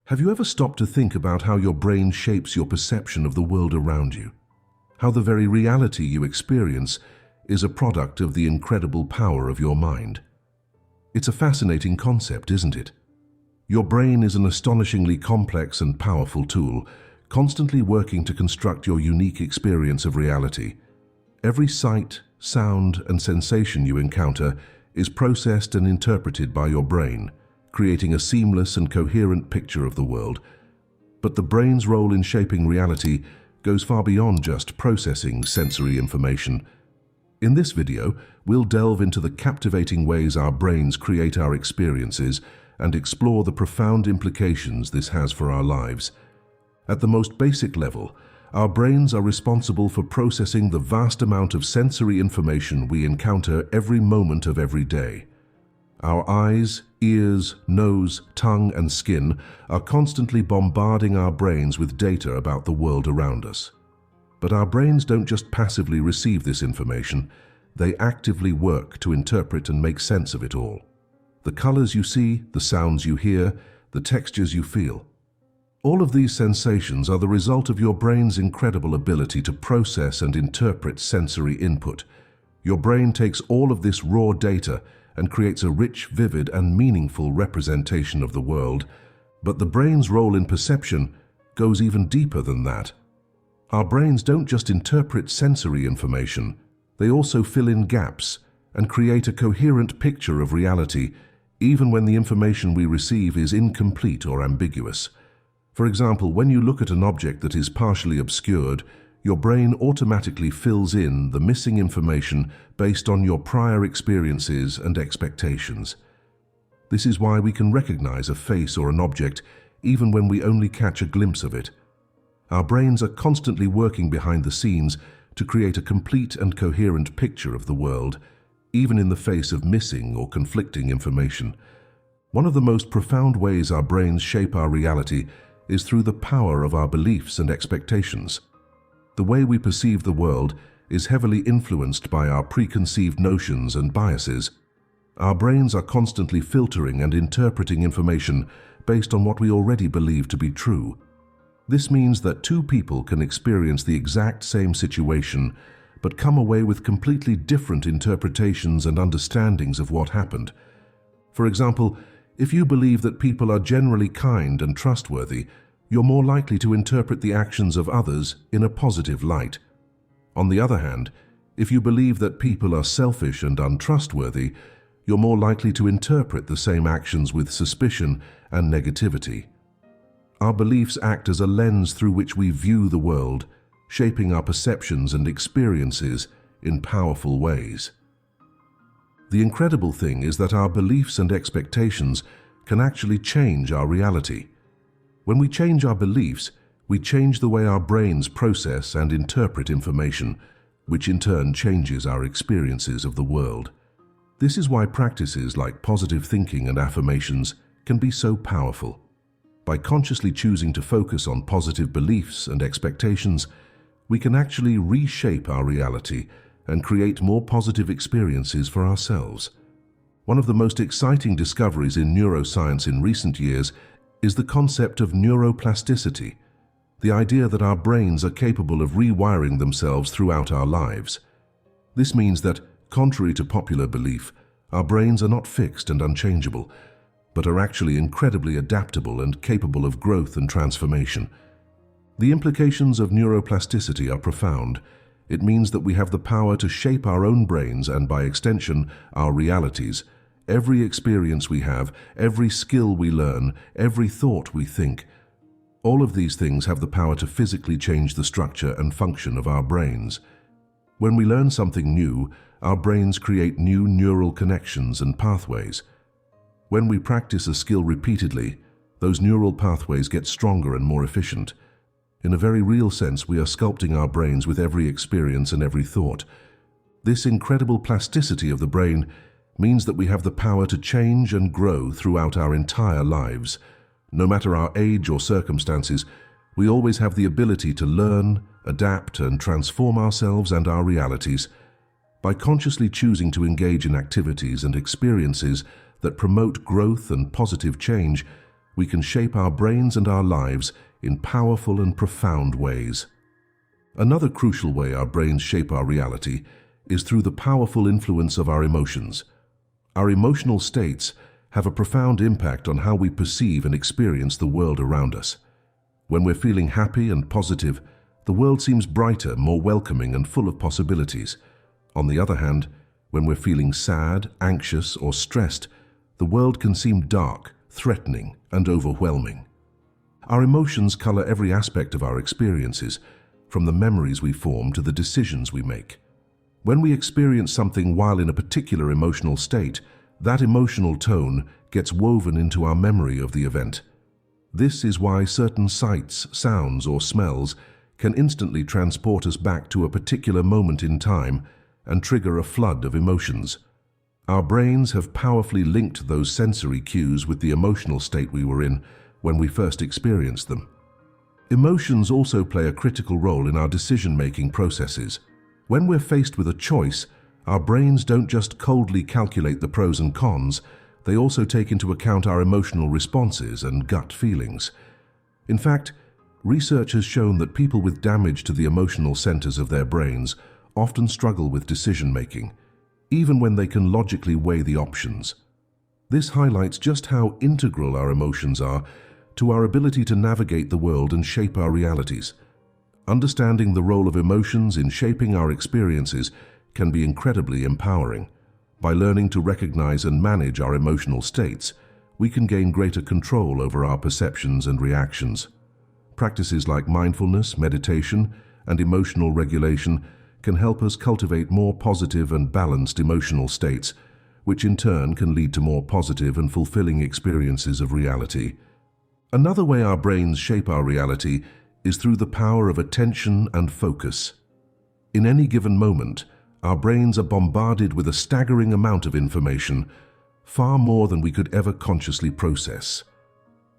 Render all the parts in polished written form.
Have you ever stopped to think about how your brain shapes your perception of the world around you? How the very reality you experience is a product of the incredible power of your mind? It's a fascinating concept, isn't it? Your brain is an astonishingly complex and powerful tool, constantly working to construct your unique experience of reality. Every sight, sound, and sensation you encounter is processed and interpreted by your brain, creating a seamless and coherent picture of the world. But the brain's role in shaping reality goes far beyond just processing sensory information. In this video, we'll delve into the captivating ways our brains create our experiences and explore the profound implications this has for our lives. At the most basic level, our brains are responsible for processing the vast amount of sensory information we encounter every moment of every day. Our eyes, ears, nose, tongue, and skin are constantly bombarding our brains with data about the world around us. But our brains don't just passively receive this information, they actively work to interpret and make sense of it all. The colors you see, the sounds you hear, the textures you feel. All of these sensations are the result of your brain's incredible ability to process and interpret sensory input. Your brain takes all of this raw data and creates a rich, vivid, and meaningful representation of the world. But the brain's role in perception goes even deeper than that. Our brains don't just interpret sensory information, they also fill in gaps and create a coherent picture of reality, even when the information we receive is incomplete or ambiguous. For example, when you look at an object that is partially obscured, your brain automatically fills in the missing information based on your prior experiences and expectations. This is why we can recognize a face or an object even when we only catch a glimpse of it. Our brains are constantly working behind the scenes to create a complete and coherent picture of the world, even in the face of missing or conflicting information. One of the most profound ways our brains shape our reality is through the power of our beliefs and expectations. The way we perceive the world is heavily influenced by our preconceived notions and biases. Our brains are constantly filtering and interpreting information based on what we already believe to be true. This means that two people can experience the exact same situation, but come away with completely different interpretations and understandings of what happened. For example, if you believe that people are generally kind and trustworthy, you're more likely to interpret the actions of others in a positive light. On the other hand, if you believe that people are selfish and untrustworthy, you're more likely to interpret the same actions with suspicion and negativity. Our beliefs act as a lens through which we view the world, shaping our perceptions and experiences in powerful ways. The incredible thing is that our beliefs and expectations can actually change our reality. When we change our beliefs, we change the way our brains process and interpret information, which in turn changes our experiences of the world. This is why practices like positive thinking and affirmations can be so powerful. By consciously choosing to focus on positive beliefs and expectations, we can actually reshape our reality and create more positive experiences for ourselves. One of the most exciting discoveries in neuroscience in recent years is the concept of neuroplasticity, the idea that our brains are capable of rewiring themselves throughout our lives. This means that, contrary to popular belief, our brains are not fixed and unchangeable, but are actually incredibly adaptable and capable of growth and transformation. The implications of neuroplasticity are profound. It means that we have the power to shape our own brains and, by extension, our realities. Every experience we have, every skill we learn, every thought we think. All of these things have the power to physically change the structure and function of our brains. When we learn something new, our brains create new neural connections and pathways. When we practice a skill repeatedly, those neural pathways get stronger and more efficient. In a very real sense, we are sculpting our brains with every experience and every thought. This incredible plasticity of the brain means that we have the power to change and grow throughout our entire lives. No matter our age or circumstances, we always have the ability to learn, adapt, and transform ourselves and our realities. By consciously choosing to engage in activities and experiences that promote growth and positive change, we can shape our brains and our lives in powerful and profound ways. Another crucial way our brains shape our reality is through the powerful influence of our emotions. Our emotional states have a profound impact on how we perceive and experience the world around us. When we're feeling happy and positive, the world seems brighter, more welcoming, and full of possibilities. On the other hand, when we're feeling sad, anxious, or stressed, the world can seem dark, threatening, and overwhelming. Our emotions color every aspect of our experiences, from the memories we form to the decisions we make. When we experience something while in a particular emotional state, that emotional tone gets woven into our memory of the event. This is why certain sights, sounds, or smells can instantly transport us back to a particular moment in time and trigger a flood of emotions. Our brains have powerfully linked those sensory cues with the emotional state we were in when we first experienced them. Emotions also play a critical role in our decision-making processes. When we're faced with a choice, our brains don't just coldly calculate the pros and cons, they also take into account our emotional responses and gut feelings. In fact, research has shown that people with damage to the emotional centers of their brains often struggle with decision-making, even when they can logically weigh the options. This highlights just how integral our emotions are to our ability to navigate the world and shape our realities. Understanding the role of emotions in shaping our experiences can be incredibly empowering. By learning to recognize and manage our emotional states, we can gain greater control over our perceptions and reactions. Practices like mindfulness, meditation, and emotional regulation can help us cultivate more positive and balanced emotional states, which in turn can lead to more positive and fulfilling experiences of reality. Another way our brains shape our reality is through the power of attention and focus. In any given moment, our brains are bombarded with a staggering amount of information, far more than we could ever consciously process.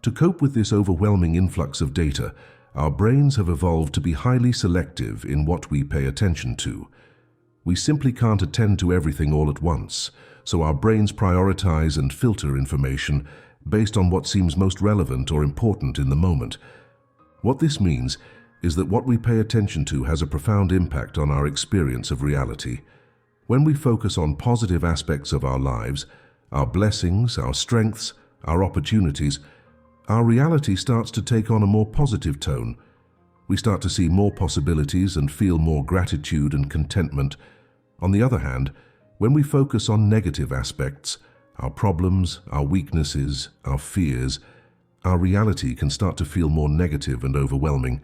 To cope with this overwhelming influx of data, our brains have evolved to be highly selective in what we pay attention to. We simply can't attend to everything all at once, so our brains prioritize and filter information based on what seems most relevant or important in the moment. What this means is that what we pay attention to has a profound impact on our experience of reality. When we focus on positive aspects of our lives, our blessings, our strengths, our opportunities, our reality starts to take on a more positive tone. We start to see more possibilities and feel more gratitude and contentment. On the other hand, when we focus on negative aspects, our problems, our weaknesses, our fears, our reality can start to feel more negative and overwhelming.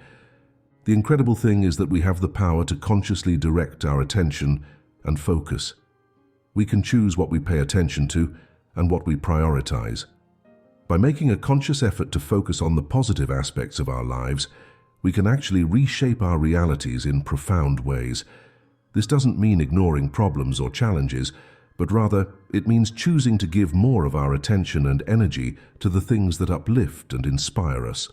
The incredible thing is that we have the power to consciously direct our attention and focus. We can choose what we pay attention to and what we prioritize. By making a conscious effort to focus on the positive aspects of our lives, we can actually reshape our realities in profound ways. This doesn't mean ignoring problems or challenges, but rather it means choosing to give more of our attention and energy to the things that uplift and inspire us.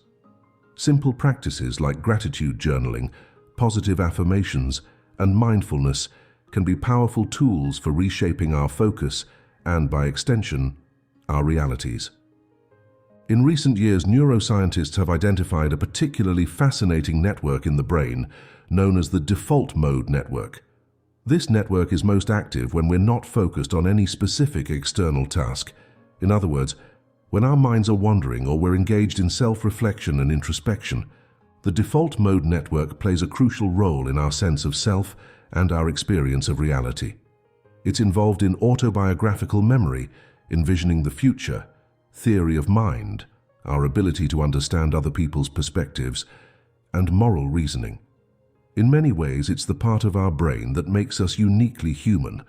Simple practices like gratitude journaling, positive affirmations, and mindfulness can be powerful tools for reshaping our focus and, by extension, our realities. In recent years, neuroscientists have identified a particularly fascinating network in the brain known as the default mode network. This network is most active when we're not focused on any specific external task. In other words, when our minds are wandering or we're engaged in self-reflection and introspection, the default mode network plays a crucial role in our sense of self and our experience of reality. It's involved in autobiographical memory, envisioning the future, theory of mind, our ability to understand other people's perspectives, and moral reasoning. In many ways, it's the part of our brain that makes us uniquely human,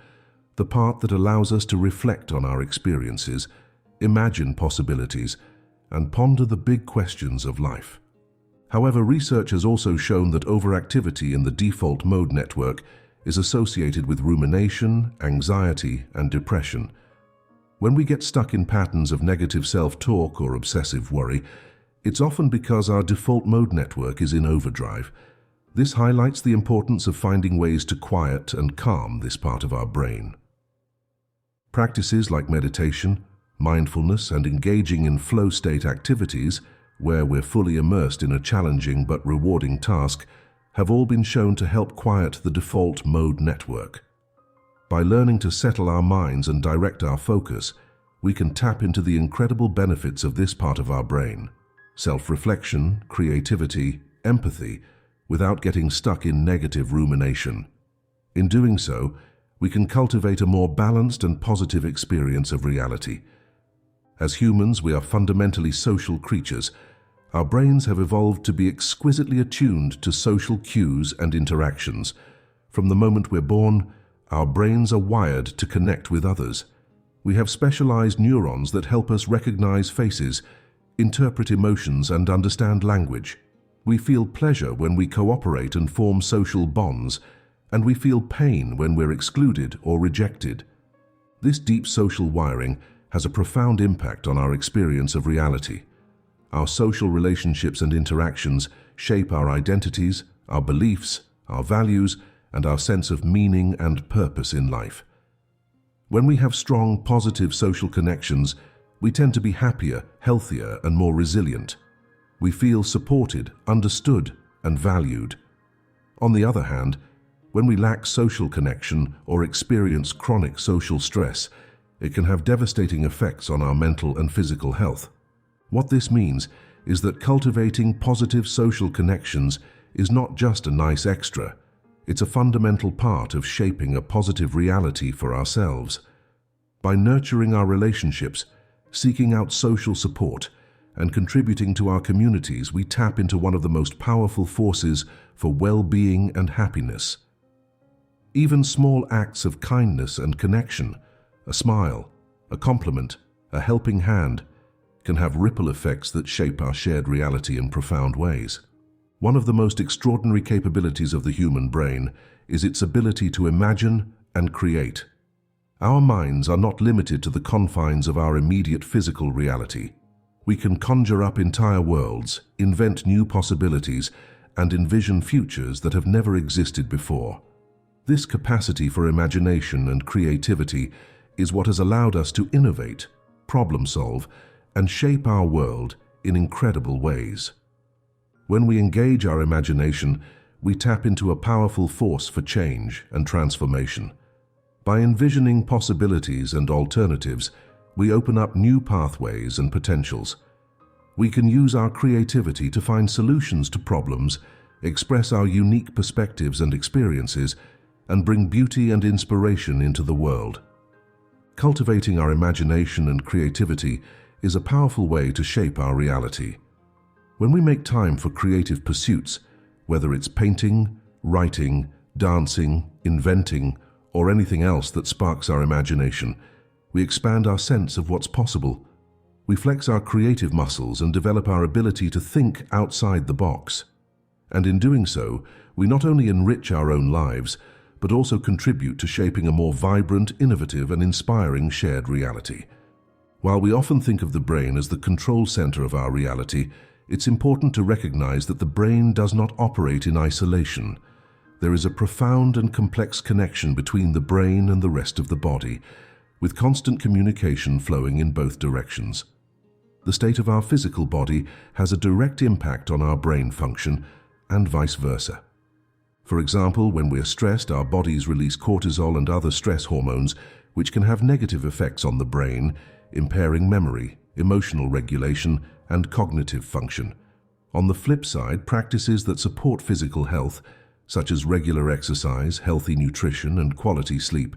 the part that allows us to reflect on our experiences, imagine possibilities, and ponder the big questions of life. However, research has also shown that overactivity in the default mode network is associated with rumination, anxiety, and depression. When we get stuck in patterns of negative self-talk or obsessive worry, it's often because our default mode network is in overdrive. This highlights the importance of finding ways to quiet and calm this part of our brain. Practices like meditation, mindfulness, and engaging in flow state activities, where we're fully immersed in a challenging but rewarding task, have all been shown to help quiet the default mode network. By learning to settle our minds and direct our focus, we can tap into the incredible benefits of this part of our brain: self-reflection, creativity, empathy, without getting stuck in negative rumination. In doing so, we can cultivate a more balanced and positive experience of reality. As humans, we are fundamentally social creatures. Our brains have evolved to be exquisitely attuned to social cues and interactions. From the moment we're born, our brains are wired to connect with others. We have specialized neurons that help us recognize faces, interpret emotions, and understand language. We feel pleasure when we cooperate and form social bonds, and we feel pain when we're excluded or rejected. This deep social wiring has a profound impact on our experience of reality. Our social relationships and interactions shape our identities, our beliefs, our values, and our sense of meaning and purpose in life. When we have strong, positive social connections, we tend to be happier, healthier, and more resilient. We feel supported, understood, and valued. On the other hand, when we lack social connection or experience chronic social stress, it can have devastating effects on our mental and physical health. What this means is that cultivating positive social connections is not just a nice extra. It's a fundamental part of shaping a positive reality for ourselves. By nurturing our relationships, seeking out social support, and contributing to our communities, we tap into one of the most powerful forces for well-being and happiness. Even small acts of kindness and connection, a smile, a compliment, a helping hand, can have ripple effects that shape our shared reality in profound ways. One of the most extraordinary capabilities of the human brain is its ability to imagine and create. Our minds are not limited to the confines of our immediate physical reality. We can conjure up entire worlds, invent new possibilities, and envision futures that have never existed before. This capacity for imagination and creativity is what has allowed us to innovate, problem solve, and shape our world in incredible ways. When we engage our imagination, we tap into a powerful force for change and transformation. By envisioning possibilities and alternatives, we open up new pathways and potentials. We can use our creativity to find solutions to problems, express our unique perspectives and experiences, and bring beauty and inspiration into the world. Cultivating our imagination and creativity is a powerful way to shape our reality. When we make time for creative pursuits, whether it's painting, writing, dancing, inventing, or anything else that sparks our imagination, we expand our sense of what's possible. We flex our creative muscles and develop our ability to think outside the box. And in doing so, we not only enrich our own lives, but also contribute to shaping a more vibrant, innovative, and inspiring shared reality. While we often think of the brain as the control center of our reality, it's important to recognize that the brain does not operate in isolation. There is a profound and complex connection between the brain and the rest of the body, with constant communication flowing in both directions. The state of our physical body has a direct impact on our brain function, and vice versa. For example, when we're stressed, our bodies release cortisol and other stress hormones, which can have negative effects on the brain, impairing memory, emotional regulation, and cognitive function. On the flip side, practices that support physical health, such as regular exercise, healthy nutrition, and quality sleep,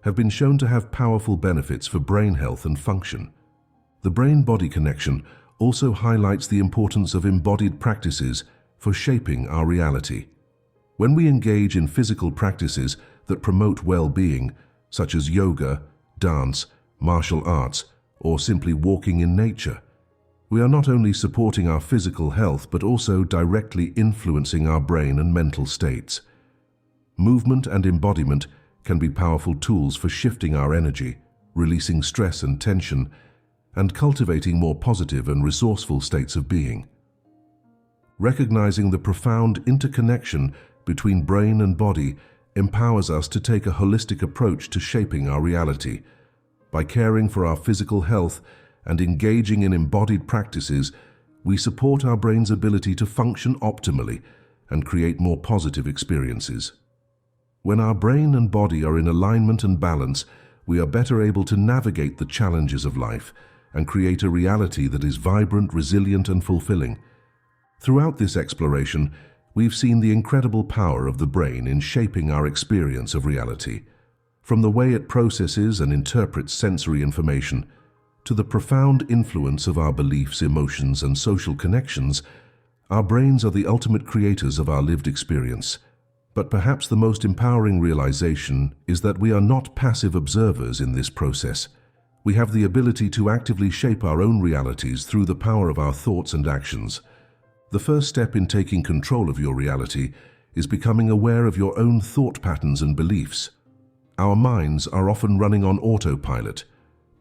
have been shown to have powerful benefits for brain health and function. The brain-body connection also highlights the importance of embodied practices for shaping our reality. When we engage in physical practices that promote well-being, such as yoga, dance, martial arts, or simply walking in nature, we are not only supporting our physical health but also directly influencing our brain and mental states. Movement and embodiment can be powerful tools for shifting our energy, releasing stress and tension, and cultivating more positive and resourceful states of being. Recognizing the profound interconnection between brain and body empowers us to take a holistic approach to shaping our reality. By caring for our physical health and engaging in embodied practices, we support our brain's ability to function optimally and create more positive experiences. When our brain and body are in alignment and balance, we are better able to navigate the challenges of life and create a reality that is vibrant, resilient, and fulfilling. Throughout this exploration, we've seen the incredible power of the brain in shaping our experience of reality. From the way it processes and interprets sensory information, to the profound influence of our beliefs, emotions, and social connections, our brains are the ultimate creators of our lived experience. But perhaps the most empowering realization is that we are not passive observers in this process. We have the ability to actively shape our own realities through the power of our thoughts and actions. The first step in taking control of your reality is becoming aware of your own thought patterns and beliefs. Our minds are often running on autopilot,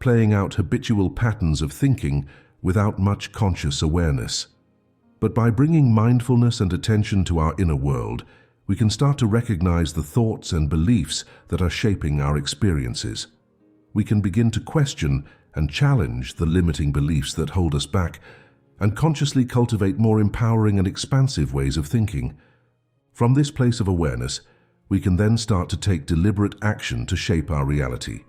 playing out habitual patterns of thinking without much conscious awareness. But by bringing mindfulness and attention to our inner world, we can start to recognize the thoughts and beliefs that are shaping our experiences. We can begin to question and challenge the limiting beliefs that hold us back and consciously cultivate more empowering and expansive ways of thinking. From this place of awareness, we can then start to take deliberate action to shape our reality.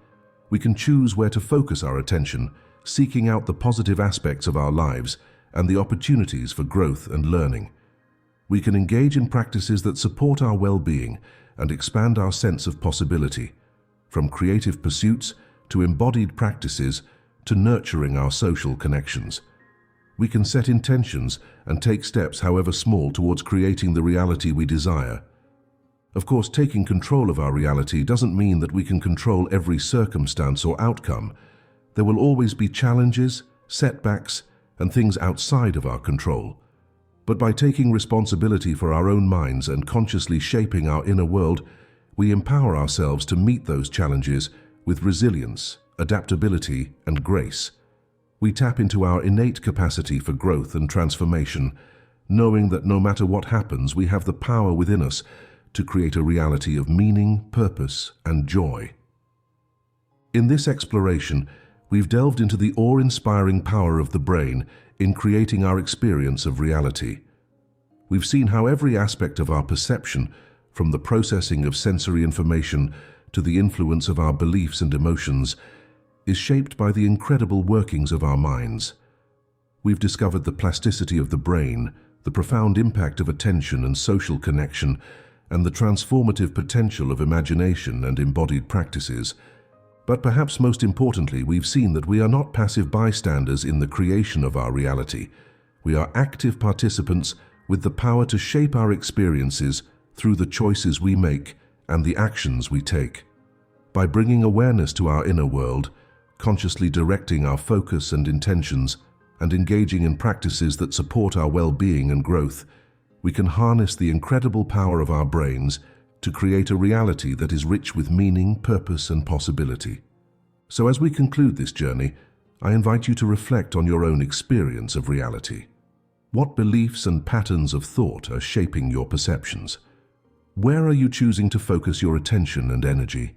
We can choose where to focus our attention, seeking out the positive aspects of our lives and the opportunities for growth and learning. We can engage in practices that support our well-being and expand our sense of possibility, from creative pursuits to embodied practices to nurturing our social connections. We can set intentions and take steps, however small, towards creating the reality we desire. Of course, taking control of our reality doesn't mean that we can control every circumstance or outcome. There will always be challenges, setbacks, and things outside of our control. But by taking responsibility for our own minds and consciously shaping our inner world, we empower ourselves to meet those challenges with resilience, adaptability, and grace. We tap into our innate capacity for growth and transformation, knowing that no matter what happens, we have the power within us to create a reality of meaning, purpose, and joy. In this exploration, we've delved into the awe-inspiring power of the brain in creating our experience of reality. We've seen how every aspect of our perception, from the processing of sensory information to the influence of our beliefs and emotions, is shaped by the incredible workings of our minds. We've discovered the plasticity of the brain, the profound impact of attention and social connection, and the transformative potential of imagination and embodied practices. But perhaps most importantly, we've seen that we are not passive bystanders in the creation of our reality. We are active participants with the power to shape our experiences through the choices we make and the actions we take. By bringing awareness to our inner world, consciously directing our focus and intentions, and engaging in practices that support our well-being and growth, we can harness the incredible power of our brains to create a reality that is rich with meaning, purpose, and possibility. So as we conclude this journey, I invite you to reflect on your own experience of reality. What beliefs and patterns of thought are shaping your perceptions? Where are you choosing to focus your attention and energy?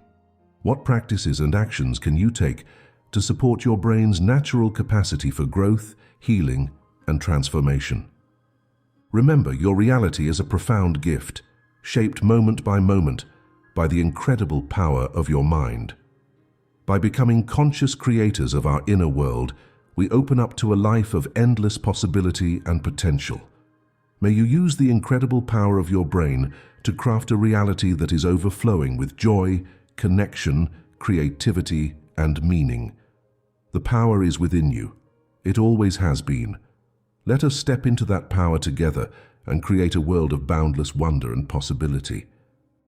What practices and actions can you take to support your brain's natural capacity for growth, healing, and transformation? Remember, your reality is a profound gift, shaped moment by moment by the incredible power of your mind. By becoming conscious creators of our inner world, we open up to a life of endless possibility and potential. May you use the incredible power of your brain to craft a reality that is overflowing with joy, connection, creativity, and meaning. The power is within you. It always has been. Let us step into that power together and create a world of boundless wonder and possibility.